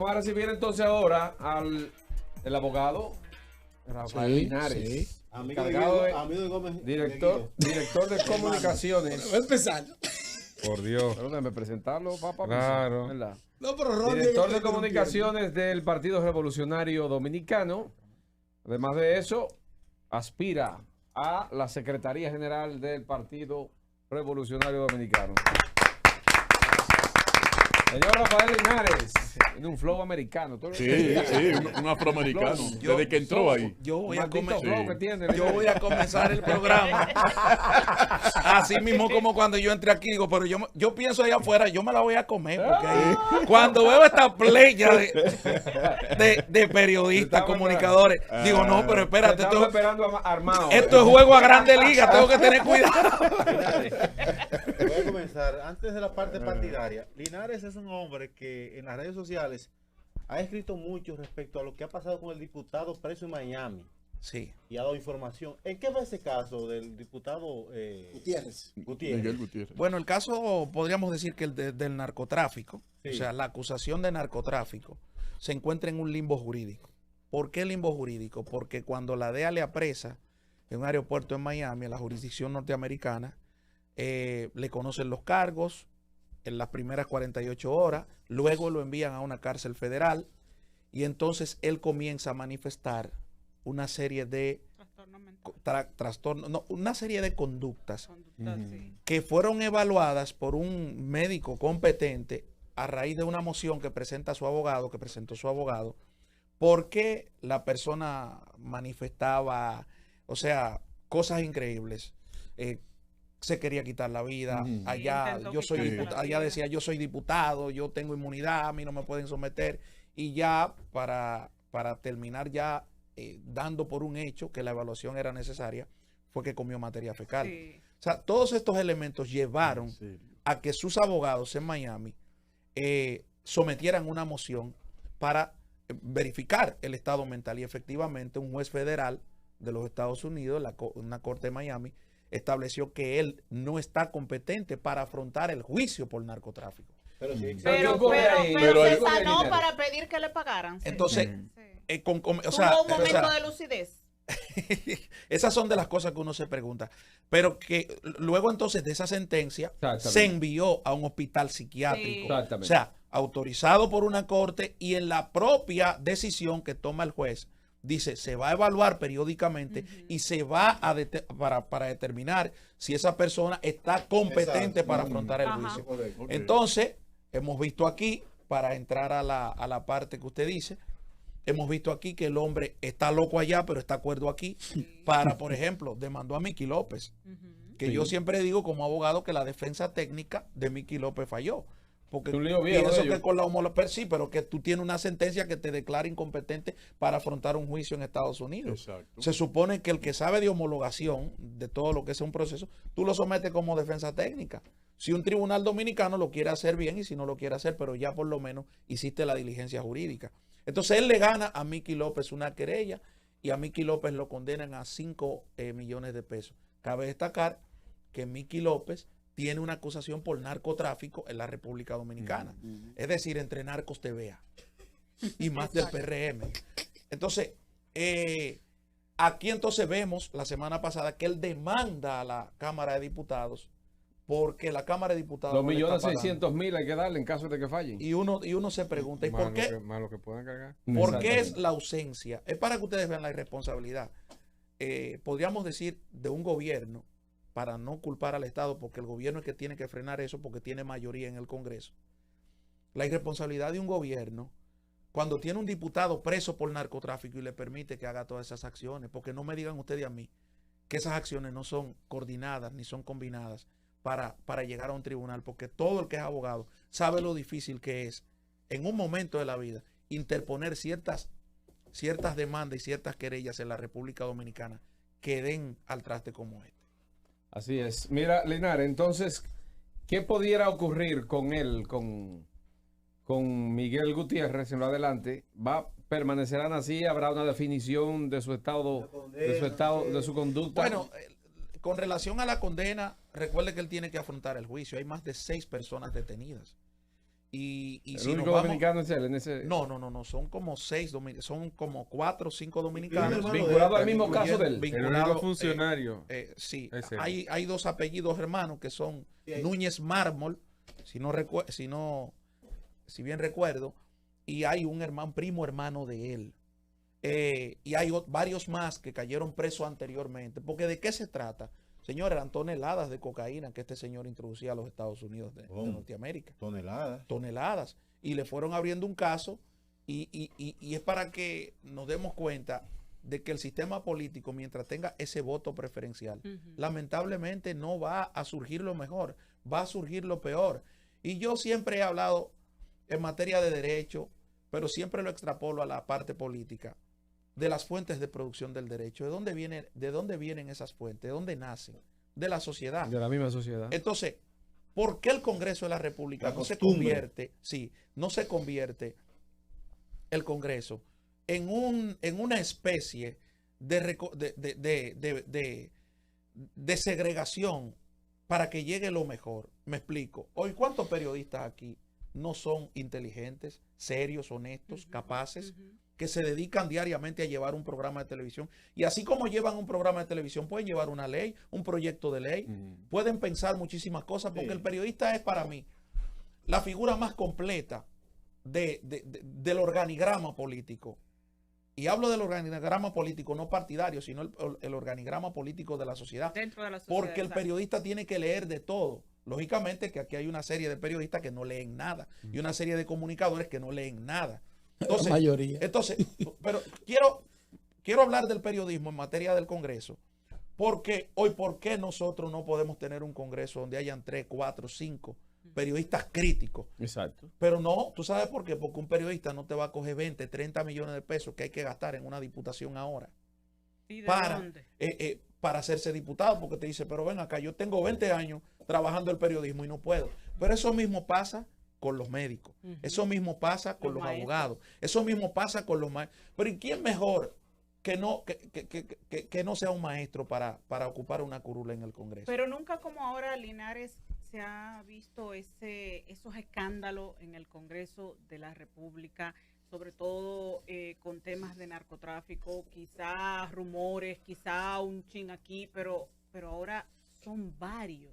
Vamos a recibir entonces ahora al el abogado Rafael Linares. Sí. Amigo de Gómez, Director de comunicaciones. Va a empezar. Por Dios. Pero déjame presentarlo, papá. Claro. ¿Verdad? No, pero Ron Director tiene de que comunicaciones del Partido Revolucionario Dominicano. Además de eso, aspira a la Secretaría General del Partido Revolucionario Dominicano. Señor Rafael Linares, en un flow americano. Sí, un afroamericano. Desde que entró ahí. Yo voy a Sí. comenzar el programa. Así mismo como cuando yo entré aquí, digo, pero yo pienso allá afuera, yo me la voy a comer. Porque ahí, cuando veo esta playa de periodistas, comunicadores, digo, no, pero espérate, Estamos esperando armado. esto es juego a grande liga, tengo que tener cuidado. Voy a comenzar. Antes de la parte partidaria, Linares es un hombre que en las redes sociales ha escrito mucho respecto a lo que ha pasado con el diputado preso en Miami Sí. y ha dado información. ¿En qué va ese caso del diputado Gutiérrez. Gutiérrez? Miguel Gutiérrez. Bueno, el caso podríamos decir que el del narcotráfico, Sí. o sea, la acusación de narcotráfico, se encuentra en un limbo jurídico. ¿Por qué limbo jurídico? Porque cuando la DEA le apresa en un aeropuerto en Miami, en la jurisdicción norteamericana, le conocen los cargos en las primeras 48 horas, luego lo envían a una cárcel federal y entonces él comienza a manifestar una serie de trastornos, no, una serie de conductas que fueron evaluadas por un médico competente a raíz de una moción que presentó su abogado, porque la persona manifestaba, o sea, cosas increíbles. Se quería quitar la vida, allá yo soy diputado, allá decía yo soy diputado, yo tengo inmunidad, a mí no me pueden someter, y ya para terminar ya dando por un hecho que la evaluación era necesaria, fue que comió materia fecal. Sí. O sea, todos estos elementos llevaron a que sus abogados en Miami sometieran una moción para verificar el estado mental, y efectivamente un juez federal de los Estados Unidos, una corte de Miami, estableció que él no está competente para afrontar el juicio por narcotráfico. Pero sí, Pero Pero se hay- sanó para pedir que le pagaran. Entonces, Sí. o sea, Tuvo un momento de lucidez. esas son de las cosas que uno se pregunta. Pero que luego entonces de esa sentencia Exactamente. se envió a un hospital psiquiátrico. Sí. Exactamente. O sea, autorizado por una corte, y en la propia decisión que toma el juez, dice, se va a evaluar periódicamente y se va a para determinar si esa persona está competente para afrontar el Ajá. juicio. correcto. Entonces, hemos visto aquí, para entrar a la parte que usted dice, hemos visto aquí que el hombre está loco allá, pero está acuerdo aquí, para, por ejemplo, demandó a Miki López, que yo siempre digo como abogado que la defensa técnica de Miki López falló. Porque Un lío viejo pienso de ellos. que con la homologación, sí, pero que tú tienes una sentencia que te declara incompetente para afrontar un juicio en Estados Unidos. Exacto. Se supone que el que sabe de homologación, de todo lo que es un proceso, tú lo sometes como defensa técnica. Si un tribunal dominicano lo quiere hacer bien, y si no lo quiere hacer, pero ya por lo menos hiciste la diligencia jurídica. Entonces él le gana a Miki López una querella, y a Miki López lo condenan a 5 millones de pesos. Cabe destacar que Miki López tiene una acusación por narcotráfico en la República Dominicana. Es decir, entre narcos TVA y más del PRM. Entonces, aquí entonces vemos la semana pasada que él demanda a la Cámara de Diputados, porque la Cámara de Diputados 2.600.000 hay que darle en caso de que falle. y uno se pregunta, ¿y por qué? Más lo que puedan cargar. ¿Por qué es Exactamente. la ausencia? Es para que ustedes vean la irresponsabilidad. Podríamos decir de un gobierno, para no culpar al Estado, porque el gobierno es que tiene que frenar eso, porque tiene mayoría en el Congreso. La irresponsabilidad de un gobierno cuando tiene un diputado preso por narcotráfico y le permite que haga todas esas acciones, porque no me digan ustedes a mí que esas acciones no son coordinadas ni son combinadas para llegar a un tribunal, porque todo el que es abogado sabe lo difícil que es en un momento de la vida interponer ciertas demandas y ciertas querellas en la República Dominicana que den al traste como este. Así es. Mira, Linares, entonces, ¿qué pudiera ocurrir con él, con Miguel Gutiérrez en lo adelante? ¿Permanecerán así? ¿Habrá una definición de su de su conducta? Bueno, con relación a la condena, recuerde que él tiene que afrontar el juicio. Hay más de 6 personas detenidas. Y El si nos único vamos- dominicano es él en ese. No, son como 6 son como 4 o 5 dominicanos. Vinculado al mismo caso de él. El Vinculado, único funcionario. sí, Es él. hay 2 apellidos hermanos que son Núñez Mármol, si bien recuerdo, y hay un primo hermano de él. Y hay varios más que cayeron presos anteriormente. Porque ¿de qué se trata? Señor, eran toneladas de cocaína que este señor introducía a los Estados Unidos de Norteamérica. Toneladas. Y le fueron abriendo un caso y es para que nos demos cuenta de que el sistema político, mientras tenga ese voto preferencial, lamentablemente no va a surgir lo mejor, va a surgir lo peor. Y yo siempre he hablado en materia de derecho, pero siempre lo extrapolo a la parte política, de las fuentes de producción del derecho. ¿De dónde vienen esas fuentes? ¿De dónde nacen? De la sociedad. De la misma sociedad. Entonces, ¿por qué el Congreso de la República no se convierte el Congreso en una especie de segregación para que llegue lo mejor? Me explico. Hoy, ¿cuántos periodistas aquí no son inteligentes, serios, honestos, capaces, que se dedican diariamente a llevar un programa de televisión? Y así como llevan un programa de televisión, pueden llevar una ley, un proyecto de ley, pueden pensar muchísimas cosas, porque el periodista es para mí la figura más completa del organigrama político. Y hablo del organigrama político no partidario, sino el organigrama político de la sociedad. Dentro de la sociedad. Porque el periodista tiene que leer de todo. Lógicamente que aquí hay una serie de periodistas que no leen nada y una serie de comunicadores que no leen nada. Entonces, La mayoría. Entonces, pero quiero hablar del periodismo en materia del Congreso, porque hoy, ¿por qué nosotros no podemos tener un Congreso donde hayan 3, 4, 5 periodistas críticos? Exacto. Pero no, ¿tú sabes por qué? Porque un periodista no te va a coger 20, 30 millones de pesos que hay que gastar en una diputación ahora ¿Y de para, dónde? para hacerse diputado, porque te dice, pero ven acá, yo tengo 20 años trabajando el periodismo y no puedo. Pero eso mismo pasa con los médicos, eso mismo pasa con los abogados, eso mismo pasa con los maestros. Pero ¿y quién mejor que no sea un maestro para ocupar una curula en el Congreso? Pero nunca como ahora, Linares, se ha visto esos escándalos en el Congreso de la República, sobre todo con temas de narcotráfico, quizás rumores, quizá un chin aquí, pero ahora son varios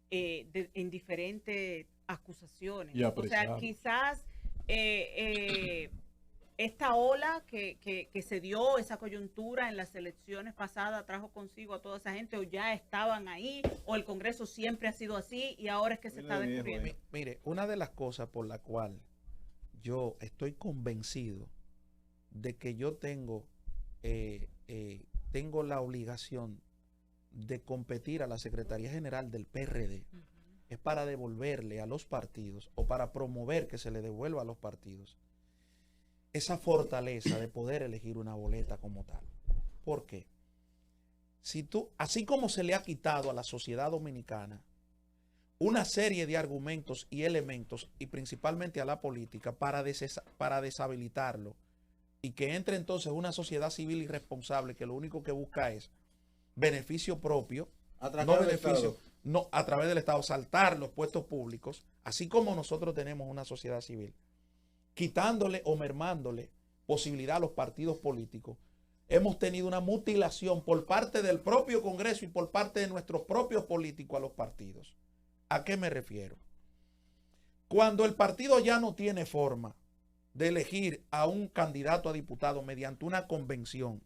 en diferentes acusaciones. Y O sea, apresados. quizás esta ola que se dio, esa coyuntura en las elecciones pasadas, trajo consigo a toda esa gente, o ya estaban ahí, o el Congreso siempre ha sido así y ahora es que se está descubriendo. Mire, una de las cosas por la cual yo estoy convencido de que yo tengo la obligación de competir a la Secretaría General del PRD es para devolverle a los partidos, o para promover que se le devuelva a los partidos esa fortaleza de poder elegir una boleta como tal. ¿Por qué? Así como se le ha quitado a la sociedad dominicana una serie de argumentos y elementos, y principalmente a la política, para deshabilitarlo, y que entre entonces una sociedad civil irresponsable que lo único que busca es beneficio propio, no beneficio, no, a través del Estado, saltar los puestos públicos, así como nosotros tenemos una sociedad civil, quitándole o mermándole posibilidad a los partidos políticos. Hemos tenido una mutilación por parte del propio Congreso y por parte de nuestros propios políticos a los partidos. ¿A qué me refiero? Cuando el partido ya no tiene forma de elegir a un candidato a diputado mediante una convención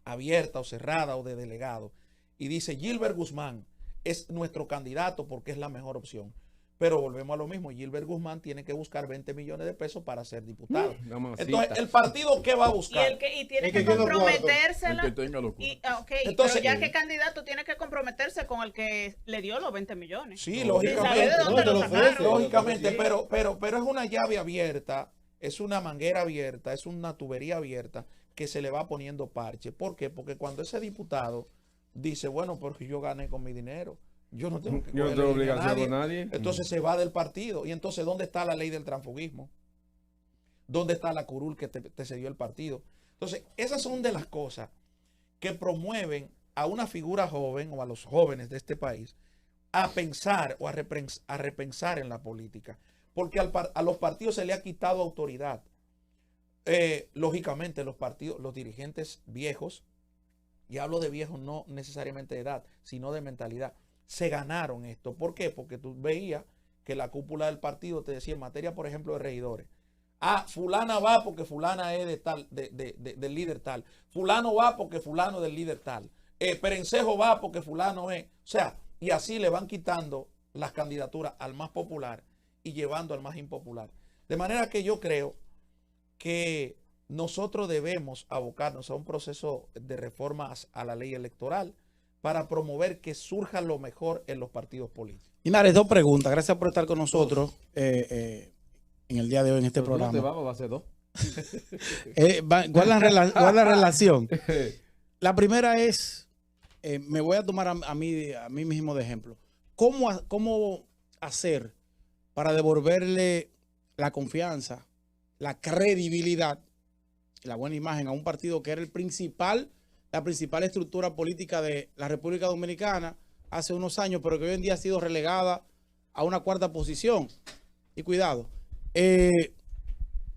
abierta o cerrada o de delegado, y dice Gilbert Guzmán es nuestro candidato porque es la mejor opción. Pero volvemos a lo mismo, Gilbert Guzmán tiene que buscar 20 millones de pesos para ser diputado. Entonces, ¿el partido qué va a buscar? Y tiene que comprometérsela. El que tenga locura. Entonces, pero ya que candidato tiene que comprometerse con el que le dio los 20 millones. Sí, ¿Sabe lógicamente. de dónde lo sacaron? Lógicamente, pero es una llave abierta, es una manguera abierta, es una tubería abierta que se le va poniendo parche. ¿Por qué? Porque cuando ese diputado dice, bueno, porque yo gané con mi dinero, yo no tengo que Yo no tengo obligación con nadie. Entonces se va del partido. Y entonces, ¿dónde está la ley del transfugismo? ¿Dónde está la curul que te cedió el partido? Entonces, esas son de las cosas que promueven a una figura joven o a los jóvenes de este país a pensar o a repensar en la política. porque a los partidos se le ha quitado autoridad. Lógicamente, los partidos, los dirigentes viejos, y hablo de viejos no necesariamente de edad, sino de mentalidad, se ganaron esto. ¿Por qué? Porque tú veías que la cúpula del partido te decía en materia, por ejemplo, de regidores. Fulana va porque fulana es de tal, del líder tal. Fulano va porque fulano es del líder tal. Perencejo va porque fulano es. O sea, y así le van quitando las candidaturas al más popular y llevando al más impopular. De manera que yo creo que nosotros debemos abocarnos a un proceso de reformas a la ley electoral para promover que surja lo mejor en los partidos políticos. Linares, dos preguntas. Gracias por estar con nosotros en el día de hoy en este programa. ¿Dónde vamos? Va a ser dos. ¿Cuál es la relación? La primera es, me voy a tomar a mí mismo de ejemplo. ¿Cómo hacer para devolverle la confianza, la credibilidad, la buena imagen a un partido que era la principal estructura política de la República Dominicana hace unos años, pero que hoy en día ha sido relegada a una cuarta posición? Y cuidado,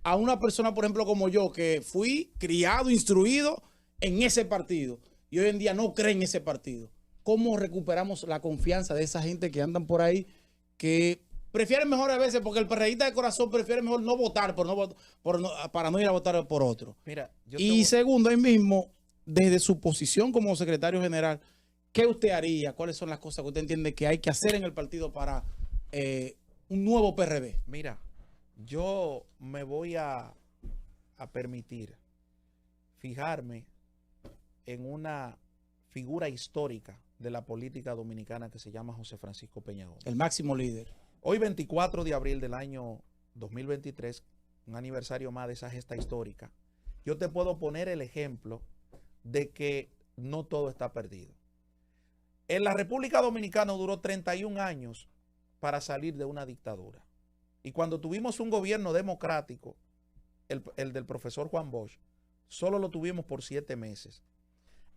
a una persona, por ejemplo, como yo, que fui criado, instruido en ese partido y hoy en día no cree en ese partido. ¿Cómo recuperamos la confianza de esa gente que andan por ahí, que prefieren mejor a veces, porque el perreísta de corazón prefiere mejor no votar para no ir a votar por otro? Mira, y segundo, ahí mismo, desde su posición como secretario general, ¿qué usted haría? ¿Cuáles son las cosas que usted entiende que hay que hacer en el partido para un nuevo PRD? Mira, yo me voy a permitir fijarme en una figura histórica de la política dominicana que se llama José Francisco Peña Gómez. El máximo líder. Hoy, 24 de abril del año 2023, un aniversario más de esa gesta histórica, yo te puedo poner el ejemplo de que no todo está perdido. En la República Dominicana duró 31 años para salir de una dictadura. Y cuando tuvimos un gobierno democrático, el del profesor Juan Bosch, solo lo tuvimos por 7 meses.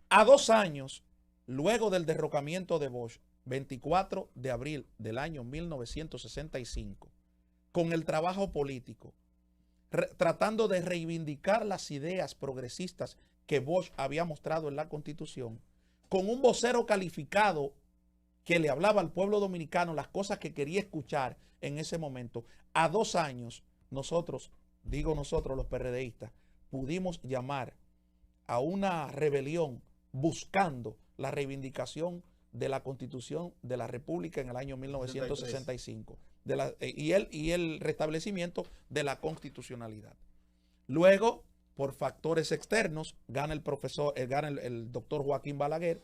A 2 años, luego del derrocamiento de Bosch, 24 de abril del año 1965, con el trabajo político, tratando de reivindicar las ideas progresistas que Bosch había mostrado en la Constitución, con un vocero calificado que le hablaba al pueblo dominicano las cosas que quería escuchar en ese momento. A 2 años, nosotros los PRDistas, pudimos llamar a una rebelión buscando la reivindicación de la Constitución de la República en el año 1965 y el restablecimiento de la constitucionalidad. Luego, por factores externos, gana el doctor Joaquín Balaguer,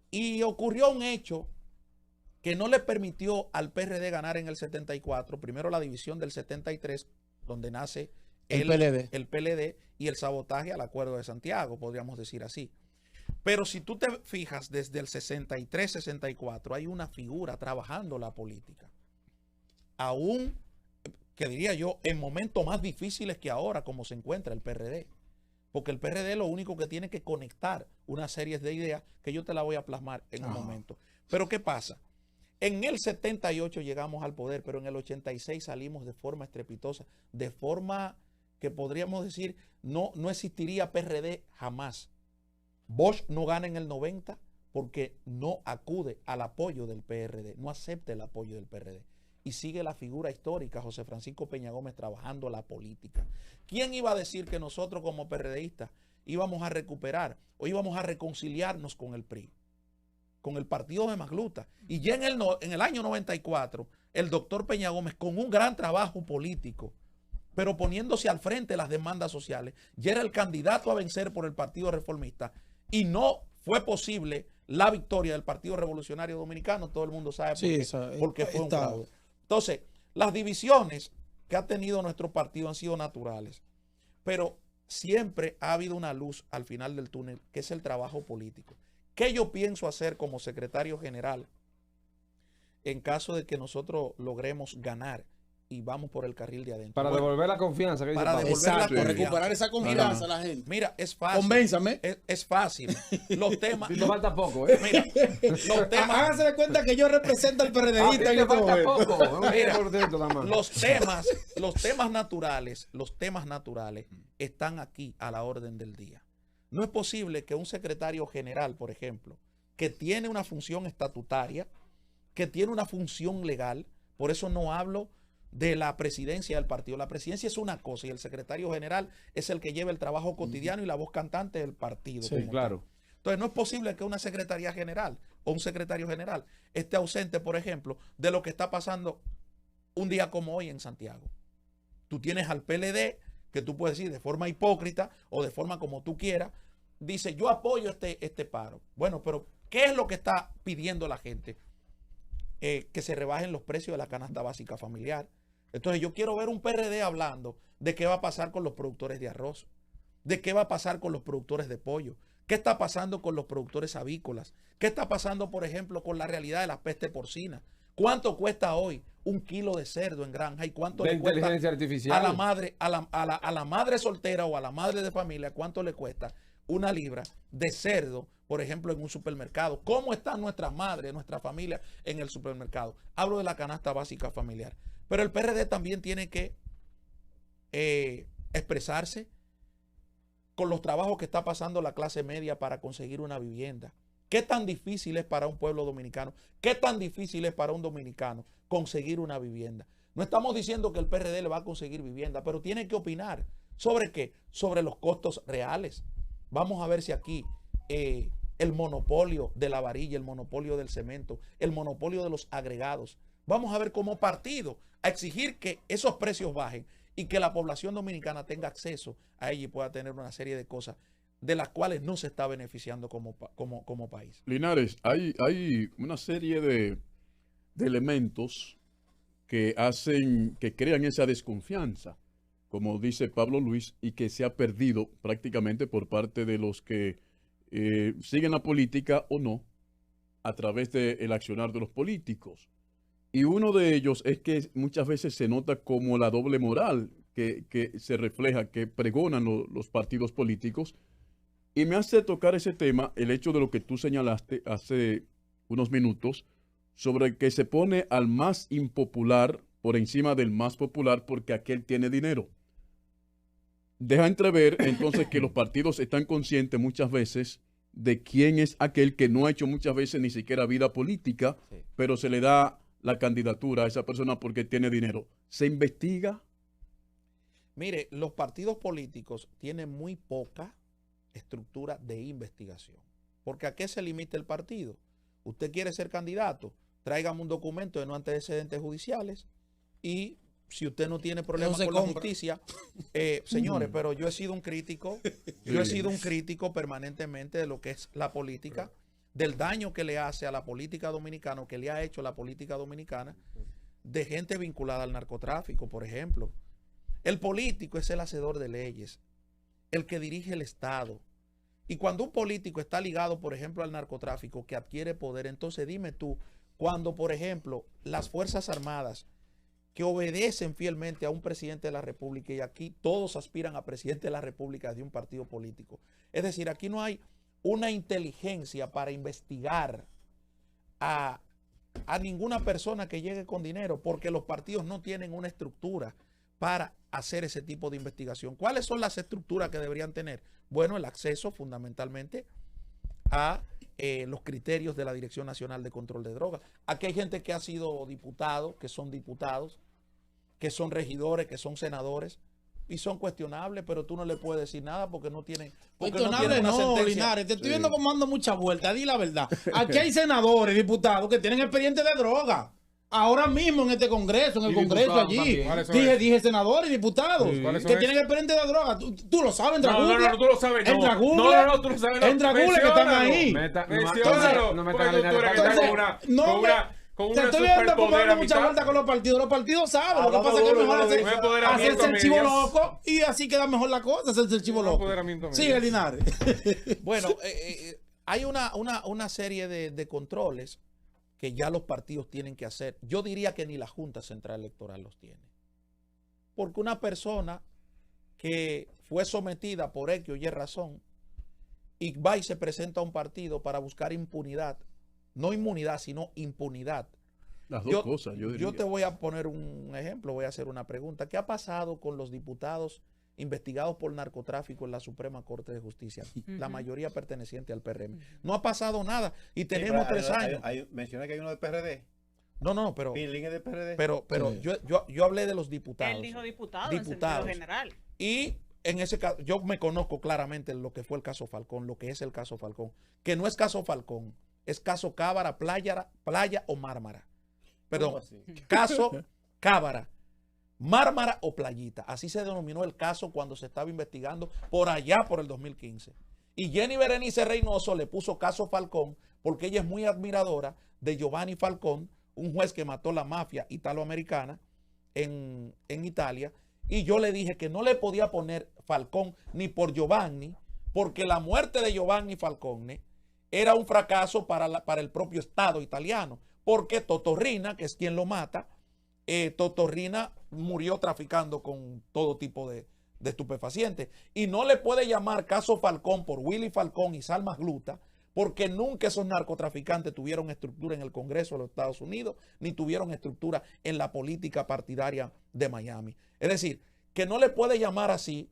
y ocurrió un hecho que no le permitió al PRD ganar en el 74, primero la división del 73, donde nace el PLD y el sabotaje al Acuerdo de Santiago, podríamos decir así. Pero si tú te fijas, desde el 63-64 hay una figura trabajando la política. Aún, que diría yo, en momentos más difíciles que ahora, como se encuentra el PRD. Porque el PRD lo único que tiene que conectar una serie de ideas que yo te la voy a plasmar en un momento. Pero ¿qué pasa? En el 78 llegamos al poder, pero en el 86 salimos de forma estrepitosa, de forma que podríamos decir no existiría PRD jamás. Bosch no gana en el 90 porque no acude al apoyo del PRD, no acepta el apoyo del PRD. Y sigue la figura histórica, José Francisco Peña Gómez, trabajando la política. ¿Quién iba a decir que nosotros como PRDistas íbamos a recuperar o íbamos a reconciliarnos con el PRI, con el partido de Magluta? Y ya en el año 94, el doctor Peña Gómez, con un gran trabajo político, pero poniéndose al frente de las demandas sociales, ya era el candidato a vencer por el Partido Reformista. Y no fue posible la victoria del Partido Revolucionario Dominicano. Todo el mundo sabe por qué fue un fraude. Entonces, las divisiones que ha tenido nuestro partido han sido naturales, pero siempre ha habido una luz al final del túnel, que es el trabajo político. ¿Qué yo pienso hacer como secretario general en caso de que nosotros logremos ganar y vamos por el carril de adentro. Para Bueno, devolver la confianza. Que dice para Pablo. devolver la Exacto, confianza. recuperar esa confianza a la gente. Mira, es fácil. Convénzame. Es fácil. Los temas. Te falta poco, ¿eh? Mira, los temas. Háganse de cuenta que yo represento al A ti PRDista en te este falta momento. poco. Un Mira, 10% nada más. los temas naturales están aquí a la orden del día. No es posible que un secretario general, por ejemplo, que tiene una función estatutaria, que tiene una función legal, por eso no hablo de la presidencia del partido. La presidencia es una cosa y el secretario general es el que lleva el trabajo cotidiano y la voz cantante del partido. Sí, como claro. tal. Entonces no es posible que una secretaría general o un secretario general esté ausente, por ejemplo, de lo que está pasando un día como hoy en Santiago. Tú tienes al PLD, que tú puedes decir de forma hipócrita o de forma como tú quieras, dice yo apoyo este paro. Bueno, pero ¿qué es lo que está pidiendo la gente? Que se rebajen los precios de la canasta básica familiar. Entonces yo quiero ver un PRD hablando de qué va a pasar con los productores de arroz, de qué va a pasar con los productores de pollo, qué está pasando con los productores avícolas, qué está pasando, por ejemplo, con la realidad de la peste porcina. ¿Cuánto cuesta hoy un kilo de cerdo en granja y cuánto De le cuesta inteligencia artificial. a la madre, a la madre soltera o a la madre de familia, cuánto le cuesta una libra de cerdo, por ejemplo, en un supermercado? ¿Cómo están nuestras madres, nuestras familias en el supermercado? Hablo de la canasta básica familiar. Pero el PRD también tiene que expresarse con los trabajos que está pasando la clase media para conseguir una vivienda. ¿Qué tan difícil es para un pueblo dominicano? ¿Qué tan difícil es para un dominicano conseguir una vivienda? No estamos diciendo que el PRD le va a conseguir vivienda, pero tiene que opinar. ¿Sobre qué? Sobre los costos reales. Vamos a ver si aquí el monopolio de la varilla, el monopolio del cemento, el monopolio de los agregados. Vamos a ver como partido a exigir que esos precios bajen y que la población dominicana tenga acceso a ella y pueda tener una serie de cosas de las cuales no se está beneficiando como país. Linares, hay una serie de elementos que crean esa desconfianza, como dice Pablo Luis, y que se ha perdido prácticamente por parte de los que siguen la política o no, a través del accionar de los políticos. Y uno de ellos es que muchas veces se nota como la doble moral que se refleja, que pregonan los partidos políticos. Y me hace tocar ese tema, el hecho de lo que tú señalaste hace unos minutos, sobre que se pone al más impopular por encima del más popular porque aquel tiene dinero. Deja entrever entonces que los partidos están conscientes muchas veces de quién es aquel que no ha hecho muchas veces ni siquiera vida política, sí, pero se le da la candidatura a esa persona porque tiene dinero. ¿Se investiga? Mire, los partidos políticos tienen muy poca estructura de investigación. Porque ¿a qué se limita el partido? Usted quiere ser candidato, tráigame un documento de no antecedentes judiciales y si usted no tiene problemas con la justicia, señores, pero yo he sido un crítico, permanentemente de lo que es la política, del daño que le hace a la política dominicana, o que le ha hecho la política dominicana, de gente vinculada al narcotráfico, por ejemplo. El político es el hacedor de leyes, el que dirige el Estado. Y cuando un político está ligado, por ejemplo, al narcotráfico, que adquiere poder, entonces dime tú, cuando, por ejemplo, las Fuerzas Armadas, que obedecen fielmente a un presidente de la República, y aquí todos aspiran a presidente de la República de un partido político. Es decir, aquí no hay una inteligencia para investigar a ninguna persona que llegue con dinero, porque los partidos no tienen una estructura para hacer ese tipo de investigación. ¿Cuáles son las estructuras que deberían tener? Bueno, el acceso fundamentalmente a los criterios de la Dirección Nacional de Control de Drogas. Aquí hay gente que ha sido diputado, que son diputados, que son regidores, que son senadores, y son cuestionables, pero tú no le puedes decir nada porque no tienen... Cuestionable no, Linares, te estoy viendo como dando mucha vuelta, di la verdad. Aquí hay senadores, diputados que tienen expedientes de droga. Ahora mismo en este Congreso, en el Congreso allí, dije senadores y diputados que tienen expedientes de droga. Tú lo sabes, entra Google. No, tú lo sabes. Entra Google. No, tú lo sabes. Entra Google que están ahí. No me metan a Linares con te estoy viendo como dando mucha vuelta con los partidos. Los partidos saben. Lo que pasa es que es mejor hacerse el chivo loco y así queda mejor la cosa, hacerse el chivo loco. Sigue, Linares. Bueno, hay una serie de controles que ya los partidos tienen que hacer. Yo diría que ni la Junta Central Electoral los tiene. porque una persona que fue sometida por X o Y razón y va y se presenta a un partido para buscar impunidad, no inmunidad, sino impunidad. Las dos cosas, yo diría. Yo te voy a poner un ejemplo, voy a hacer una pregunta. ¿Qué ha pasado con los diputados investigados por narcotráfico en la Suprema Corte de Justicia? La mayoría perteneciente al PRM. No ha pasado nada y tenemos 3 años. Menciona que hay uno del PRD. No, pero... Pilín es del PRD. Pero Sí. yo hablé de los diputados. Él dijo diputado en sentido general. Y en ese caso, yo me conozco claramente lo que fue el caso Falcón, lo que es el caso Falcón. Que no es caso Falcón, es caso Cábara, Playa o Mármara. Perdón, caso Cábara, Mármara o Playita. Así se denominó el caso cuando se estaba investigando por allá por el 2015. Y Jenny Berenice Reynoso le puso caso Falcón porque ella es muy admiradora de Giovanni Falcón, un juez que mató la mafia italoamericana en Italia. Y yo le dije que no le podía poner Falcón ni por Giovanni, porque la muerte de Giovanni Falcone era un fracaso para el propio Estado italiano. Porque Totorrina, que es quien lo mata, Totorrina murió traficando con todo tipo de estupefacientes. Y no le puede llamar caso Falcón por Willy Falcón y Salma Gluta, porque nunca esos narcotraficantes tuvieron estructura en el Congreso de los Estados Unidos, ni tuvieron estructura en la política partidaria de Miami. Es decir, que no le puede llamar así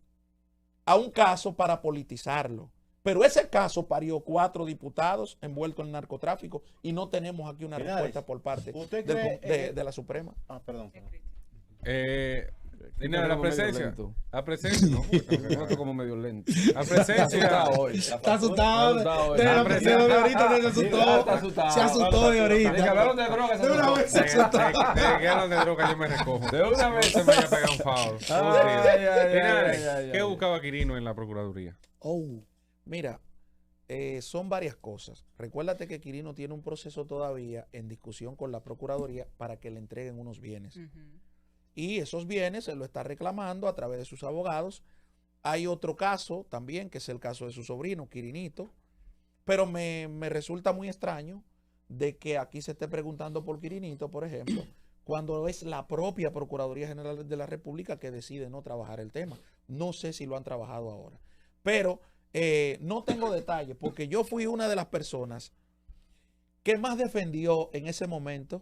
a un caso para politizarlo. Pero ese caso parió 4 diputados envueltos en narcotráfico y no tenemos aquí una respuesta por parte de la Suprema. Ah, perdón. Tiene la presencia. La presencia. No, porque me noto como medio lento. La presencia. Está asustado. La presencia De ahorita se asustó. Se asustó de ahorita. De que hablaron de drogas. De una vez se asustó. De que hablan de drogas yo me recojo. De una vez se me haya pegado un foul. ¿Qué buscaba Quirino en la Procuraduría? Mira, son varias cosas. Recuérdate que Quirino tiene un proceso todavía en discusión con la Procuraduría para que le entreguen unos bienes. Y esos bienes se lo está reclamando a través de sus abogados. Hay otro caso también, que es el caso de su sobrino, Quirinito. Pero me resulta muy extraño de que aquí se esté preguntando por Quirinito, por ejemplo, cuando es la propia Procuraduría General de la República que decide no trabajar el tema. No sé si lo han trabajado ahora. Pero no tengo detalles, porque yo fui una de las personas que más defendió en ese momento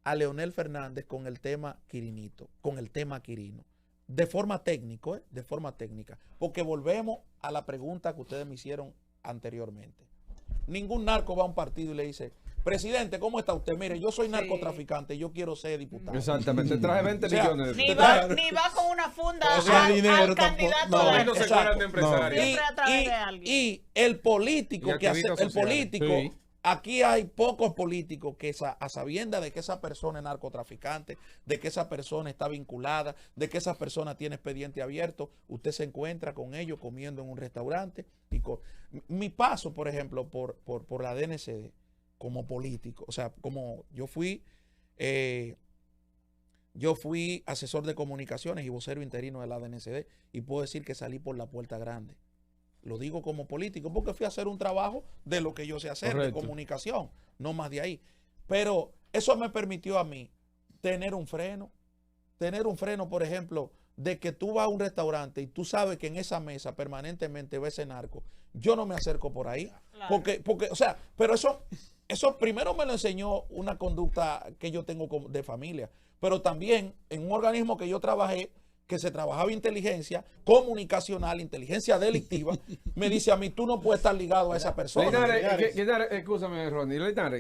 a Leonel Fernández con el tema Quirinito, con el tema Quirino. De forma técnica, de forma técnica. Porque volvemos a la pregunta que ustedes me hicieron anteriormente. Ningún narco va a un partido y le dice, presidente, ¿cómo está usted? Mire, yo soy narcotraficante, yo quiero ser diputado. Exactamente, traje 20 millones de ni va con una funda al candidato de empresario. Y el político que hace, el político, aquí hay pocos políticos que a sabienda de que esa persona es narcotraficante, de que esa persona está vinculada, de que esa persona tiene expediente abierto, usted se encuentra con ellos comiendo en un restaurante. Mi paso, por ejemplo, por la DNCD como político, o sea, como yo fui asesor de comunicaciones y vocero interino de la DNCD y puedo decir que salí por la puerta grande. Lo digo como político porque fui a hacer un trabajo de lo que yo sé hacer, de comunicación, no más de ahí. Pero eso me permitió a mí tener un freno, por ejemplo, de que tú vas a un restaurante y tú sabes que en esa mesa permanentemente ves ese narco. Yo no me acerco por ahí. Claro. Porque, o sea, pero eso primero me lo enseñó una conducta que yo tengo de familia, pero también en un organismo que yo trabajé, que se trabajaba inteligencia comunicacional, inteligencia delictiva, me dice a mí, tú no puedes estar ligado a esa persona. Linares, escúchame, Ronnie, Linares,